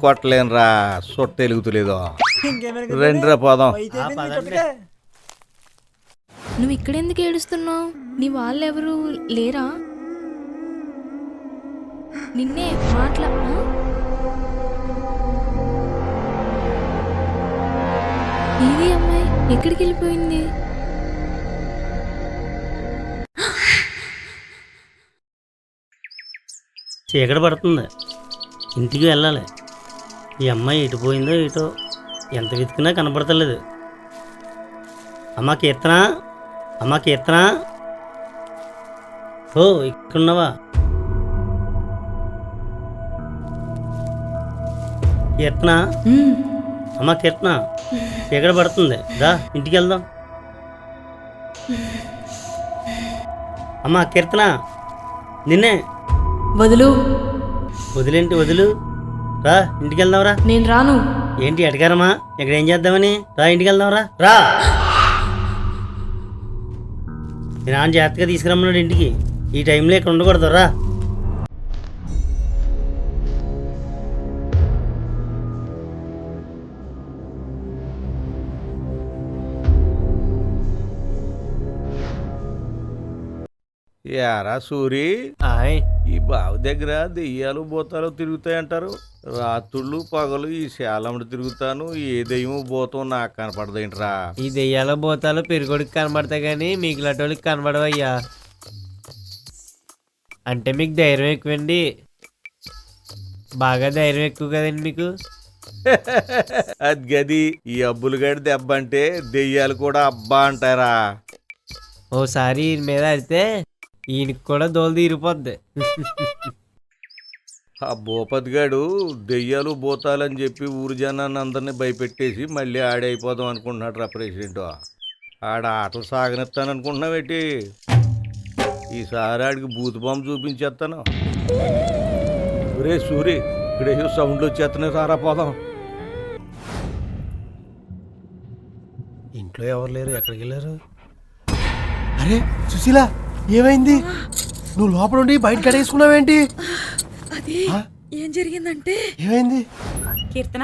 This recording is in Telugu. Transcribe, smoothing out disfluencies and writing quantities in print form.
కొట్టలేనురా సొట్ట ఎలుగుతలేదో రెండురా పోదాం. నువ్వు ఇక్కడెందుకు ఏడుస్తున్నావు? నీ వాళ్ళెవరు లేరా? నిన్నే ఏది అమ్మాయి ఎక్కడికి వెళ్ళిపోయింది? చీకటి పడుతుంది, ఇంటికి వెళ్ళాలి. ఈ అమ్మాయి ఎటు పోయిందో ఇటో, ఎంత వెతికినా కనపడతలేదు. అమ్మా కీర్తన, అమ్మా కీర్తన, ఓ ఇక్కడున్నావా? కీర్తన, అమ్మా కీర్తన, చీకటి పడుతుంది, రా ఇంటికి వెళ్దాం. అమ్మా కీర్తన, నిన్నే. వదులు. వదిలేంటి? వదులు, రా ఇంటికి వెళ్దాంరా. నేను రాను. ఏంటి అడగారమ్మా? ఇక్కడ ఏం చేద్దామని? రా ఇంటికి వెళ్దాంరా. రా, మీ నాన్న జాగ్రత్తగా తీసుకురమ్మన్నాడు ఇంటికి. ఈ టైంలో ఇక్కడ ఉండకూడదు. రా. యారా సూరి, ఈ బావి దగ్గర దెయ్యాలు భూతాలు తిరుగుతాయంటారు. రాత్రుళ్ళు పగలు ఈ శాలముడు తిరుగుతాను, ఏ దెయ్యము భూతం నాకు కనపడదేంట్రా? ఈ దెయ్యాల భూతాలు పెరుగుడికి కనబడతాయి కానీ మీకు లటోళ్ళకి కనబడవయ్యా. అంటే మీకు ధైర్యం ఎక్కువండి, బాగా ధైర్యం ఎక్కువ కదండి మీకు. అది గది, ఈ అబ్బులు గడి దెబ్బ అంటే దెయ్యాలు కూడా అబ్బా అంటారా? ఓసారి ఈయన మీద అడితే ఈయనకి కూడా దోలు తీరిపోద్ది. ఆ భూపతి గాడు దెయ్యాలు భూతాలని చెప్పి ఊరు జనాన్ని అందరినీ భయపెట్టేసి మళ్ళీ ఆడైపోదాం అనుకుంటున్నాడు రా ప్రెసిడెంట్. ఆడ ఆటలు సాగనిస్తాను అనుకుంటున్నావేటి? ఈసారి ఆడికి బూత్ బాంబు చూపించేస్తాను. రే సూరి, ఇక్కడే సౌండ్లు వచ్చేస్తున్నాయి, సారా పోదాం. ఇంట్లో ఎవరు లేరు, ఎక్కడికి వెళ్ళారు? అరే సుశీల, ఏమైంది? నువ్వు లోపల ఉండి బయట కడేసుకున్నావేంటి? అది ఏం జరిగిందంటే, ఏమైంది? కీర్తన